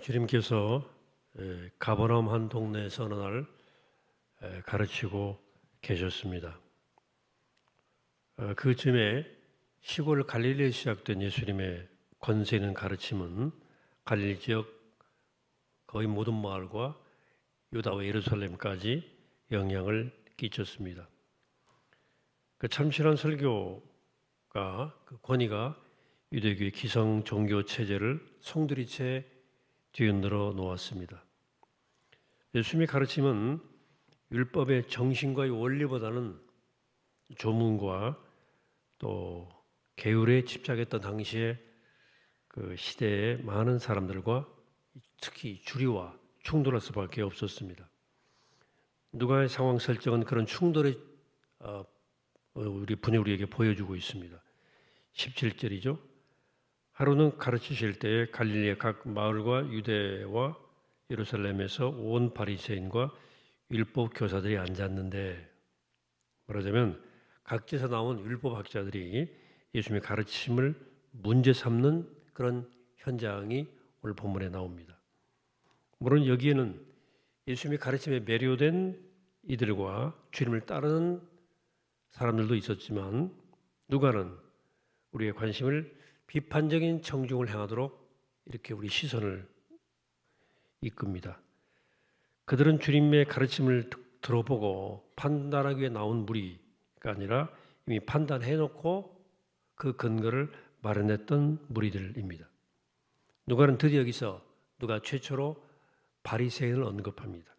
주님께서 가버나움 한 동네에서 어느 날 가르치고 계셨습니다. 그쯤에 시골 갈릴리에 시작된 예수님의 권세 있는 가르침은 갈릴리 지역 거의 모든 마을과 유다와 예루살렘까지 영향을 끼쳤습니다. 그 참신한 설교가 그 권위가 유대교의 기성 종교 체제를 송두리째 뒤흔들어 놓았습니다. 예수님의 가르침은 율법의 정신과 원리보다는 조문과 또 계율에 집착했던 당시에 그 시대의 많은 사람들과 특히 주류와 충돌할 수밖에 없었습니다. 누가의 상황 설정은 그런 충돌의 우리에게 보여주고 있습니다. 17절이죠. 하루는 가르치실 때에 갈릴리의 각 마을과 유대와 예루살렘에서 온 바리새인과 율법 교사들이 앉았는데, 말하자면 각지에서 나온 율법학자들이 예수님의 가르침을 문제 삼는 그런 현장이 오늘 본문에 나옵니다. 물론 여기에는 예수님의 가르침에 매료된 이들과 주님을 따르는 사람들도 있었지만 누가는 우리의 관심을 비판적인 청중을 향하도록 이렇게 우리 시선을 이끕니다. 그들은 주님의 가르침을 들어보고 판단하기 위해 나온 무리가 아니라 이미 판단해놓고 그 근거를 마련했던 무리들입니다. 누가는 드디어 여기서 누가 최초로 바리새인을 언급합니다.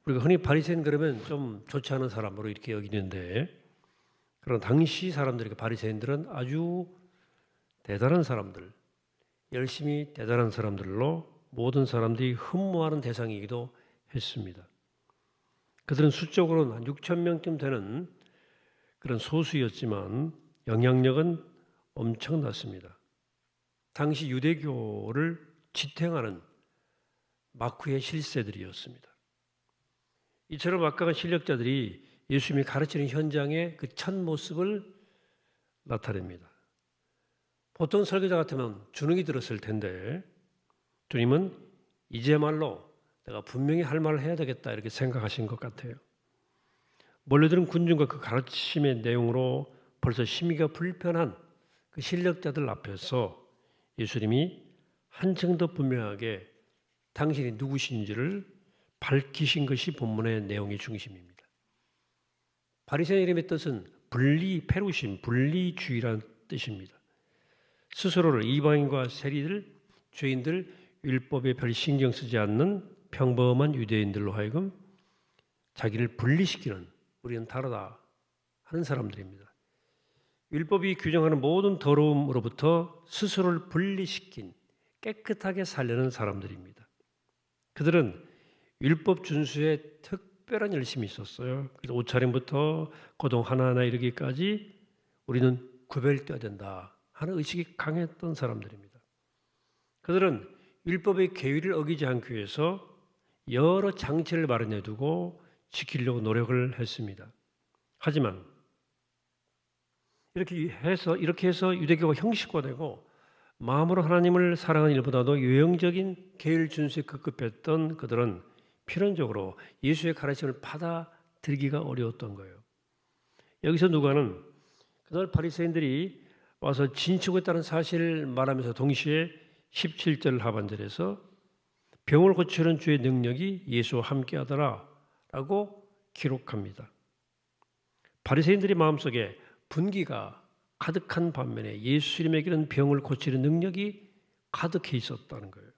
우리가 흔히 바리새인 그러면 좀 좋지 않은 사람으로 이렇게 여기는데, 그런 당시 사람들에게 바리새인들은 아주 대단한 사람들, 열심히 대단한 사람들로 모든 사람들이 흠모하는 대상이기도 했습니다. 그들은 수적으로는 한 6천 명쯤 되는 그런 소수였지만 영향력은 엄청났습니다. 당시 유대교를 지탱하는 마쿠의 실세들이었습니다. 이처럼 막강한 실력자들이 예수님이 가르치는 현장의 그 첫 모습을 나타냅니다. 보통 설교자 같으면 주눅이 들었을 텐데 주님은 이제말로 내가 분명히 할 말을 해야 되겠다 이렇게 생각하신 것 같아요. 몰려드는 군중과 그 가르침의 내용으로 벌써 심기가 불편한 그 실력자들 앞에서 예수님이 한층 더 분명하게 당신이 누구신지를 밝히신 것이 본문의 내용의 중심입니다. 바리새인 이름의 뜻은 페루심, 분리주의라는 뜻입니다. 스스로를 이방인과 세리들, 죄인들, 율법에 별 신경 쓰지 않는 평범한 유대인들로 하여금 자기를 분리시키는, 우리는 다르다 하는 사람들입니다. 율법이 규정하는 모든 더러움으로부터 스스로를 분리시킨 깨끗하게 살려는 사람들입니다. 그들은 율법 준수에 특별한 열심이 있었어요. 그래서 옷차림부터 고동 하나하나 이르기까지 우리는 구별되어야 된다 하는 의식이 강했던 사람들입니다. 그들은 율법의 계율을 어기지 않기 위해서 여러 장치를 마련해 두고 지키려고 노력을 했습니다. 하지만 이렇게 해서 유대교가 형식화되고 마음으로 하나님을 사랑하는 일보다도 유형적인 계율 준수에 급급했던 그들은 필연적으로 예수의 가르침을 받아들이기가 어려웠던 거예요. 여기서 누가는 그날 바리새인들이 와서 진치고 있다는 사실을 말하면서 동시에 17절 하반절에서 병을 고치는 주의 능력이 예수와 함께하더라 라고 기록합니다. 바리새인들의 마음속에 분기가 가득한 반면에 예수님에게는 병을 고치는 능력이 가득해 있었다는 거예요.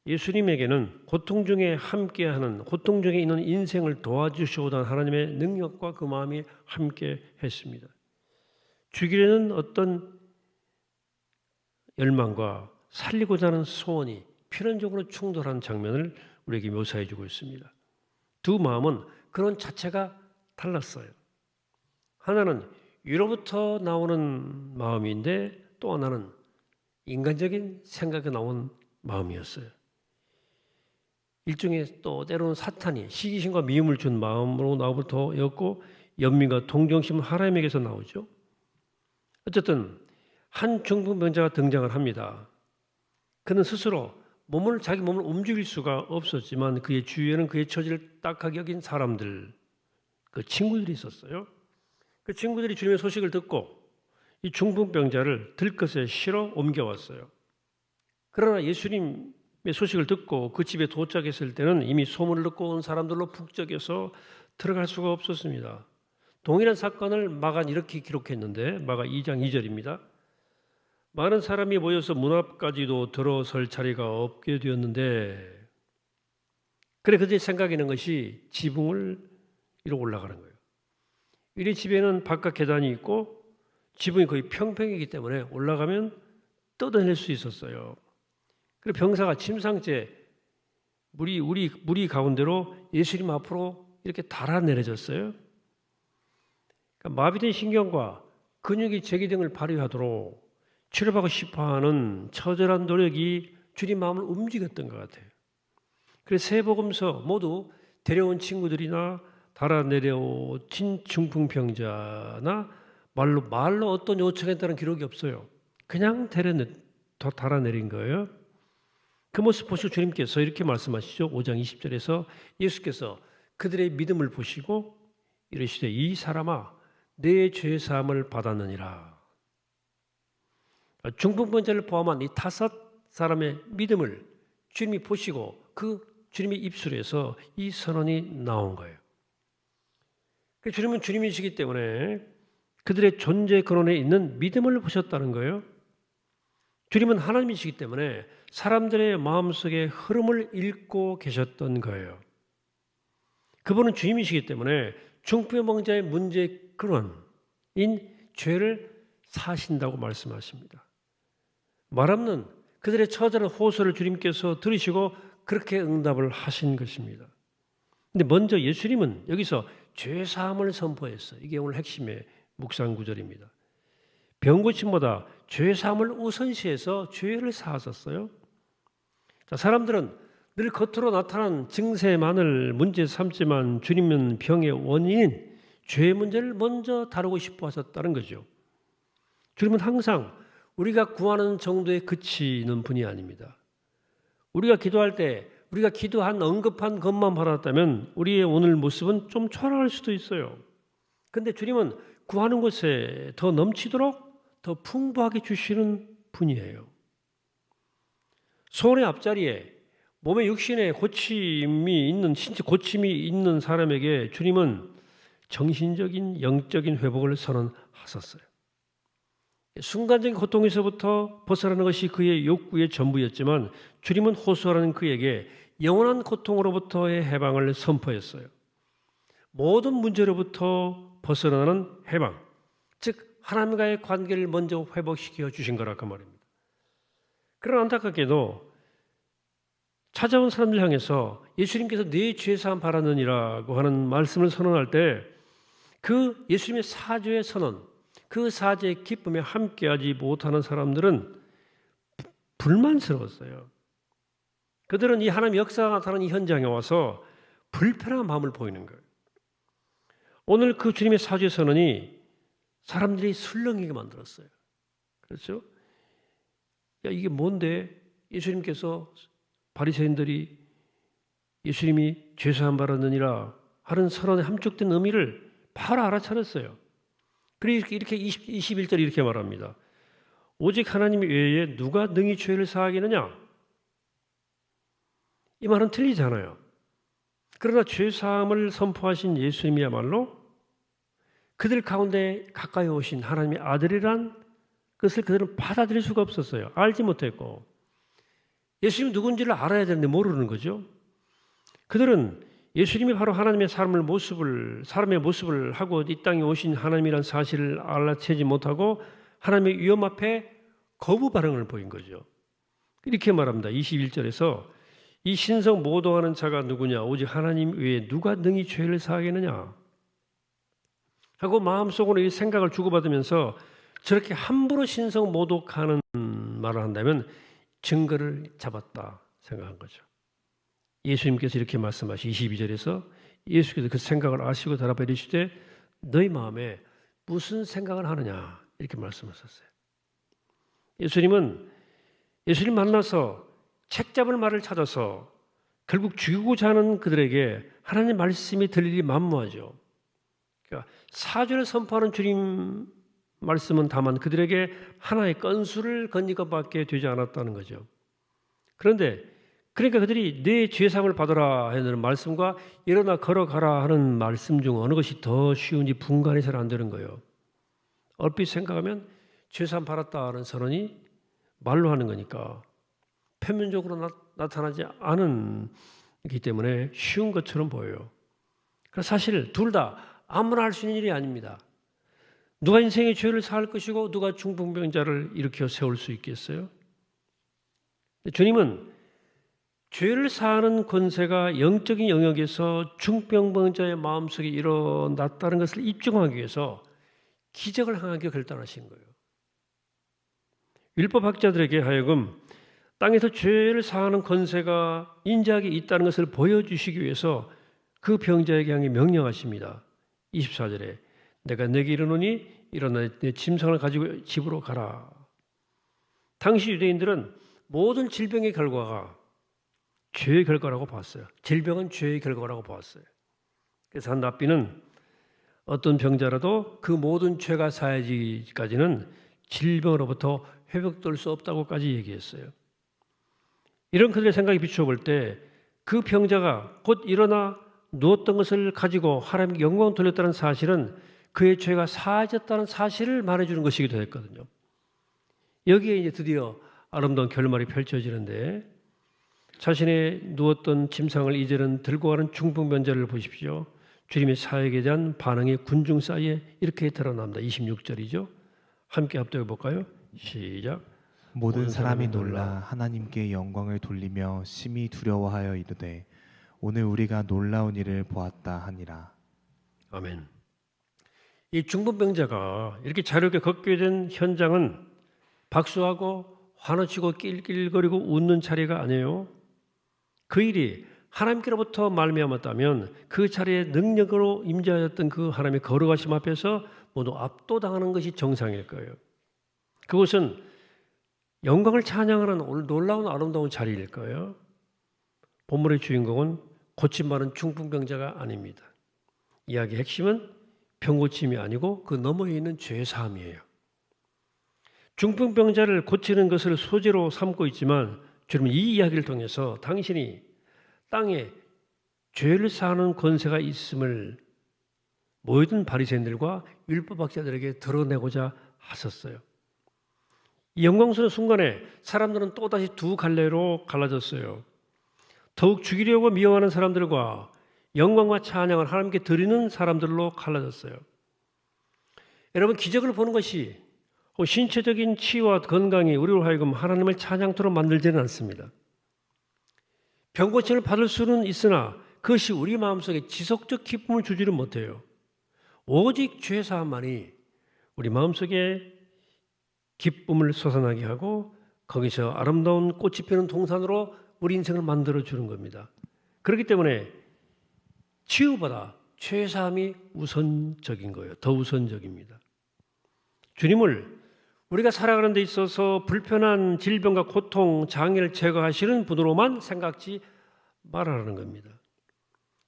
예수님에게는 고통 중에 함께하는, 고통 중에 있는 인생을 도와주시오던 하나님의 능력과 그 마음이 함께 했습니다. 죽이려는 어떤 열망과 살리고자 하는 소원이 필연적으로 충돌하는 장면을 우리에게 묘사해 주고 있습니다. 두 마음은 그런 자체가 달랐어요. 하나는 위로부터 나오는 마음인데 또 하나는 인간적인 생각에 나온 마음이었어요. 일종의 또 때로는 사탄이 시기심과 미움을 준 마음으로 나오부터였고 연민과 동정심은 하나님에게서 나오죠. 어쨌든 한 중풍병자가 등장을 합니다. 그는 스스로 자기 몸을 움직일 수가 없었지만 그의 주위에는 그의 처지를 딱하게 여긴 사람들, 그 친구들이 있었어요. 그 친구들이 주님의 소식을 듣고 이 중풍병자를 들것에 실어 옮겨왔어요. 그러나 예수님의 소식을 듣고 그 집에 도착했을 때는 이미 소문을 듣고 온 사람들로 북적여서 들어갈 수가 없었습니다. 동일한 사건을 마가는 이렇게 기록했는데 마가 2장 2절입니다. 많은 사람이 모여서 문 앞까지도 들어설 자리가 없게 되었는데 그래 그들이 생각하는 것이 지붕을 위로 올라가는 거예요. 이 집에는 바깥 계단이 있고 지붕이 거의 평평이기 때문에 올라가면 뜯어낼 수 있었어요. 그리고 병사가 침상째 무리 가운데로 예수님 앞으로 이렇게 달아내려졌어요. 그러니까 마비된 신경과 근육이 제기 등을 발휘하도록 치료받고 싶어하는 처절한 노력이 주님 마음을 움직였던 것 같아요. 그래서 세 복음서 모두 데려온 친구들이나 달아내려진 중풍병자나 말로 어떤 요청했다는 기록이 없어요. 그냥 달아내린 거예요. 그 모습 보시고 주님께서 이렇게 말씀하시죠. 5장 20절에서 예수께서 그들의 믿음을 보시고 이르시되 이 사람아 내 죄 사함을 받았느니라. 중풍병자를 포함한 이 5 사람의 믿음을 주님이 보시고 그 주님의 입술에서 이 선언이 나온 거예요. 주님은 주님이시기 때문에 그들의 존재 근원에 있는 믿음을 보셨다는 거예요. 주님은 하나님이시기 때문에 사람들의 마음속의 흐름을 읽고 계셨던 거예요. 그분은 주님이시기 때문에 중풍병자의 문제의 근원인 죄를 사신다고 말씀하십니다. 말 없는 그들의 처절한 호소를 주님께서 들으시고 그렇게 응답을 하신 것입니다. 근데 먼저 예수님은 여기서 죄사함을 선포했어요. 이게 오늘 핵심의 묵상 구절입니다. 병고침보다 죄사함을 우선시해서 죄를 사하셨어요. 자, 사람들은 늘 겉으로 나타난 증세만을 문제 삼지만 주님은 병의 원인인 죄의 문제를 먼저 다루고 싶어 하셨다는 거죠. 주님은 항상 우리가 구하는 정도에 그치는 분이 아닙니다. 우리가 기도할 때 우리가 기도한 언급한 것만 받았다면 우리의 오늘 모습은 좀 초라할 수도 있어요. 그런데 주님은 구하는 것에 더 넘치도록 더 풍부하게 주시는 분이에요. 소원의 앞자리에 몸의 육신에 고침이 있는 사람에게 주님은 정신적인 영적인 회복을 선언하셨어요. 순간적인 고통에서부터 벗어나는 것이 그의 욕구의 전부였지만 주님은 호소하는 그에게 영원한 고통으로부터의 해방을 선포했어요. 모든 문제로부터 벗어나는 해방, 즉 하나님과의 관계를 먼저 회복시켜 주신 거라 그 말입니다. 그러나 안타깝게도 찾아온 사람들 향해서 예수님께서 네 죄사함 바라느니라고 하는 말씀을 선언할 때 그 예수님의 사죄의 선언, 그 사죄의 기쁨에 함께하지 못하는 사람들은 불만스러웠어요. 그들은 이 하나님의 역사가 나타나는 이 현장에 와서 불편한 마음을 보이는 거예요. 오늘 그 주님의 사죄 선언이 사람들이 술렁이게 만들었어요. 그렇죠? 야, 이게 뭔데? 예수님께서 바리새인들이 예수님이 죄사함 받았느니라 하는 선언의 함축된 의미를 바로 알아차렸어요. 그리고 이렇게 21절 이렇게 말합니다. 오직 하나님 외에 누가 능히 죄를 사하겠느냐? 이 말은 틀리잖아요. 그러나 죄사함을 선포하신 예수님이야말로 그들 가운데 가까이 오신 하나님의 아들이란 것을 그들은 받아들일 수가 없었어요. 알지 못했고 예수님이 누군지를 알아야 되는데 모르는 거죠. 그들은 예수님이 바로 하나님의 사람의 모습을 하고 이 땅에 오신 하나님이란 사실을 알아채지 못하고 하나님의 위험 앞에 거부 반응을 보인 거죠. 이렇게 말합니다. 21절에서 이 신성 모독하는 자가 누구냐? 오직 하나님 외에 누가 능히 죄를 사하겠느냐? 하고 마음속으로 이 생각을 주고받으면서 저렇게 함부로 신성 모독하는 말을 한다면 증거를 잡았다 생각한 거죠. 예수님께서 이렇게 말씀하시 22절에서 예수께서 그 생각을 아시고 대답해 이르시되 너희 마음에 무슨 생각을 하느냐 이렇게 말씀하셨어요. 예수님은 예수님 만나서 책 잡을 말을 찾아서 결국 죽이고자 하는 그들에게 하나님의 말씀이 들릴 일이 만무하죠. 그러니까 사죄를 선포하는 주님 말씀은 다만 그들에게 하나의 건수를 건진 것밖에 되지 않았다는 거죠. 그런데 그러니까 그들이 내 죄사함을 받아라 하는 말씀과 일어나 걸어가라 하는 말씀 중 어느 것이 더 쉬운지 분간이 잘 안 되는 거예요. 얼핏 생각하면 죄사함 받았다는 선언이 말로 하는 거니까 표면적으로 나타나지 않은 기 때문에 쉬운 것처럼 보여요. 그래서 사실 둘 다 아무나 할 수 있는 일이 아닙니다. 누가 인생의 죄를 사할 것이고 누가 중풍병자를 일으켜 세울 수 있겠어요? 주님은 죄를 사하는 권세가 영적인 영역에서 중풍병자의 마음속에 일어났다는 것을 입증하기 위해서 기적을 행하기로 결단하신 거예요. 율법학자들에게 하여금 땅에서 죄를 사하는 권세가 인자하게 있다는 것을 보여주시기 위해서 그 병자에게 향해 명령하십니다. 24절에 내가 내게 이르노니 일어나 내 짐승을 가지고 집으로 가라. 당시 유대인들은 모든 질병의 결과가 죄의 결과라고 봤어요. 질병은 죄의 결과라고 보았어요. 그래서 한 랍비는 어떤 병자라도 그 모든 죄가 사해지기까지는 질병으로부터 회복될 수 없다고까지 얘기했어요. 이런 그들의 생각에 비추어 볼 때 그 병자가 곧 일어나 누웠던 것을 가지고 하나님께 영광을 돌렸다는 사실은 그의 죄가 사해졌다는 사실을 말해주는 것이기도 했거든요. 여기에 이제 드디어 아름다운 결말이 펼쳐지는데 자신의 누웠던 침상을 이제는 들고 가는 중풍병자를 보십시오. 주님의 사역에 대한 반응이 군중 사이에 이렇게 드러납니다. 26절이죠. 함께 합독해 볼까요? 시작. 모든 사람이 놀라 하나님께 영광을 돌리며 심히 두려워하여 이르되 오늘 우리가 놀라운 일을 보았다 하니라. 아멘. 이 중풍병자가 이렇게 자유롭게 걷게 된 현장은 박수하고 환호치고 낄낄거리고 웃는 자리가 아니에요. 그 일이 하나님께로부터 말미암았다면 그 자리에 능력으로 임재하였던 그 하나님의 거룩하심 앞에서 모두 압도당하는 것이 정상일 거예요. 그것은 영광을 찬양하는 오늘 놀라운 아름다운 자리일 거예요. 본문의 주인공은 고침받은 중풍병자가 아닙니다. 이야기의 핵심은 병고침이 아니고 그 너머에 있는 죄사함이에요. 중풍병자를 고치는 것을 소재로 삼고 있지만 주님은 이 이야기를 통해서 당신이 땅에 죄를 사하는 권세가 있음을 모든 바리새인들과 율법학자들에게 드러내고자 하셨어요. 이 영광스러운 순간에 사람들은 또다시 두 갈래로 갈라졌어요. 더욱 죽이려고 미워하는 사람들과 영광과 찬양을 하나님께 드리는 사람들로 갈라졌어요. 여러분, 기적을 보는 것이 신체적인 치유와 건강이 우리로 하여금 하나님을 찬양토록 만들지는 않습니다. 병고침을 받을 수는 있으나 그것이 우리 마음속에 지속적 기쁨을 주지를 못해요. 오직 죄사함만이 우리 마음속에 기쁨을 솟아나게 하고 거기서 아름다운 꽃이 피는 동산으로 우리 인생을 만들어주는 겁니다. 그렇기 때문에 치유보다 죄사함이 우선적인 거예요. 더 우선적입니다. 주님을 우리가 살아가는 데 있어서 불편한 질병과 고통, 장애를 제거하시는 분으로만 생각지 말아라는 겁니다.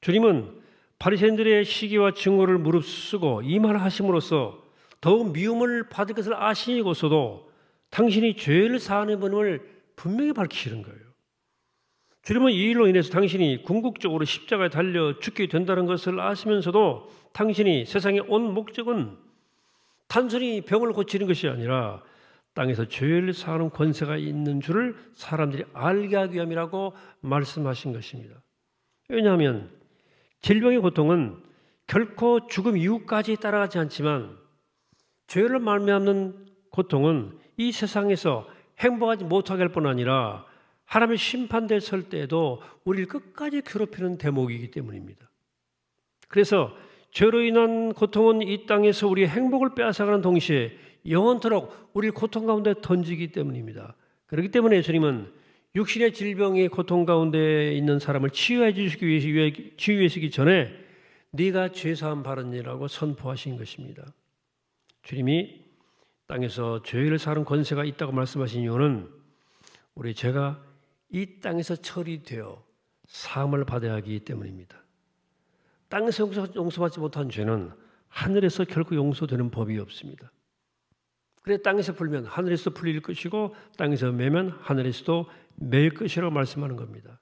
주님은 바리새인들의 시기와 증오를 무릅쓰고 이 말을 하심으로써 더욱 미움을 받을 것을 아시고서도 당신이 죄를 사하는 분을 분명히 밝히시는 거예요. 주님은 이 일로 인해서 당신이 궁극적으로 십자가에 달려 죽게 된다는 것을 아시면서도 당신이 세상에 온 목적은 단순히 병을 고치는 것이 아니라 땅에서 죄를 사하는 권세가 있는 줄을 사람들이 알게 하기 위함이라고 말씀하신 것입니다. 왜냐하면 질병의 고통은 결코 죽음 이후까지 따라가지 않지만 죄를 말미암는 고통은 이 세상에서 행복하지 못하게 할 뿐 아니라 하나님의 심판대에 설 때에도 우리를 끝까지 괴롭히는 대목이기 때문입니다. 그래서 죄로 인한 고통은 이 땅에서 우리의 행복을 빼앗아가는 동시에 영원토록 우리를 고통 가운데 던지기 때문입니다. 그렇기 때문에 주님은 육신의 질병의 고통 가운데 있는 사람을 치유해 주시기 전에 네가 죄사함 받으니라고 선포하신 것입니다. 주님이 땅에서 죄를 사는 권세가 있다고 말씀하신 이유는 우리 죄가 이 땅에서 처리되어 사함을 받아야 하기 때문입니다. 땅에서 용서받지 못한 죄는 하늘에서 결코 용서되는 법이 없습니다. 그래 땅에서 풀면 하늘에서 풀릴 것이고 땅에서 매면 하늘에서도 매일 것이라고 말씀하는 겁니다.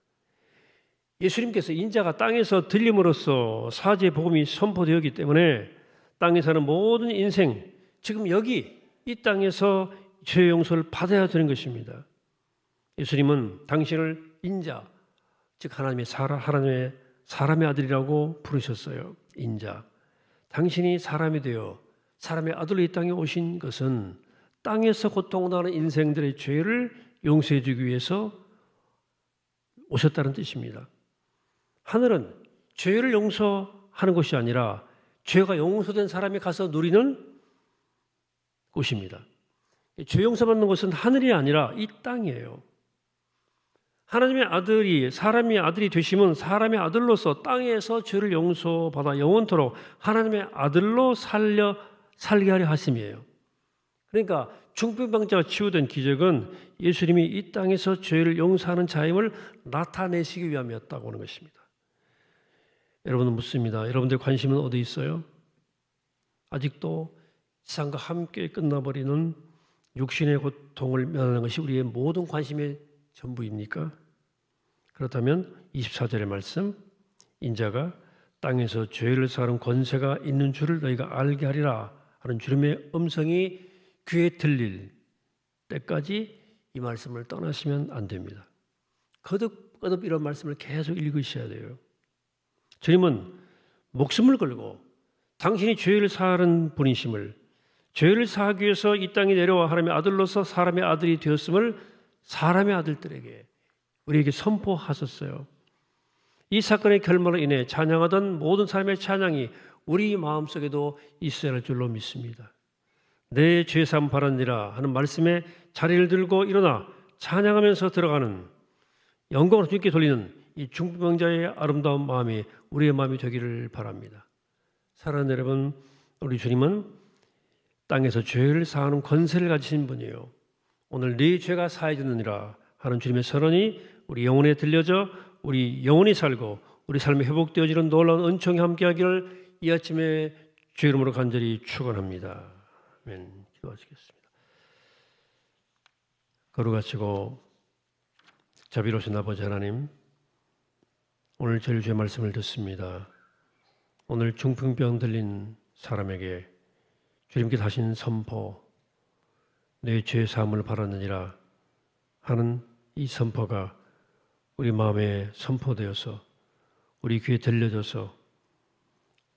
예수님께서 인자가 땅에서 들림으로써 사죄의 복음이 선포되었기 때문에 땅에 사는 모든 인생, 지금 여기 이 땅에서 죄 용서를 받아야 되는 것입니다. 예수님은 당신을 인자, 즉 하나님의 사람의 아들이라고 부르셨어요. 인자. 당신이 사람이 되어 사람의 아들로 이 땅에 오신 것은 땅에서 고통당하는 인생들의 죄를 용서해 주기 위해서 오셨다는 뜻입니다. 하늘은 죄를 용서하는 것이 아니라 죄가 용서된 사람이 가서 누리는 곳입니다. 죄 용서받는 것은 하늘이 아니라 이 땅이에요. 하나님의 아들이 사람의 아들이 되시면 사람의 아들로서 땅에서 죄를 용서받아 영원토록 하나님의 아들로 살게 하려 하심이에요. 그러니까 중풍병자가 치유된 기적은 예수님이 이 땅에서 죄를 용서하는 자임을 나타내시기 위함이었다고 하는 것입니다. 여러분은 묻습니다. 여러분들 관심은 어디 있어요? 아직도 세상과 함께 끝나버리는 육신의 고통을 면하는 것이 우리의 모든 관심의 전부입니까? 그렇다면 24절의 말씀, 인자가 땅에서 죄를 사하는 권세가 있는 줄을 너희가 알게 하리라 하는 주님의 음성이 귀에 들릴 때까지 이 말씀을 떠나시면 안 됩니다. 거듭거듭 이런 말씀을 계속 읽으셔야 돼요. 주님은 목숨을 걸고 당신이 죄를 사하는 분이심을, 죄를 사하기 위해서 이 땅에 내려와 하나님의 아들로서 사람의 아들이 되었음을 사람의 아들들에게 우리에게 선포하셨어요. 이 사건의 결말로 인해 찬양하던 모든 사람의 찬양이 우리 마음속에도 있어야 할 줄로 믿습니다. 내 죄사함 바라니라 하는 말씀에 자리를 들고 일어나 찬양하면서 들어가는 영광을 주님께 돌리는 이 중풍병자의 아름다운 마음이 우리의 마음이 되기를 바랍니다. 사랑하는 여러분, 우리 주님은 땅에서 죄를 사하는 권세를 가지신 분이에요. 오늘 네 죄가 사해졌느니라 하는 주님의 선언이 우리 영혼에 들려져 우리 영혼이 살고 우리 삶이 회복되어지는 놀라운 은총이 함께하기를 이 아침에 주의 이름으로 간절히 축원합니다. 아멘. 기도하시겠습니다. 거룩하시고 자비로우신 아버지 하나님, 오늘 제일 주의 말씀을 듣습니다. 오늘 중풍병 들린 사람에게 주님께서 하신 선포, 내 죄 사함을 바라느니라 하는 이 선포가 우리 마음에 선포되어서 우리 귀에 들려져서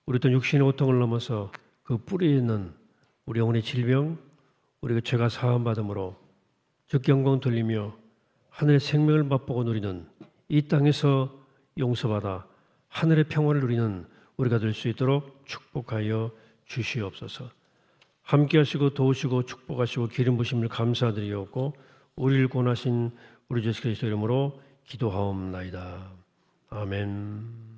우리 어떤 육신의 고통을 넘어서 그 뿌리에 있는 우리 영혼의 질병, 우리가 죄가 사함받음으로 적경공 돌리며 하늘의 생명을 맛보고 누리는 이 땅에서 용서받아 하늘의 평화를 누리는 우리가 될 수 있도록 축복하여 주시옵소서. 함께 하시고 도우시고 축복하시고 기름 부심을 감사드리옵고 우리를 구원하신 우리 예수 그리스도 이름으로 기도하옵나이다. 아멘.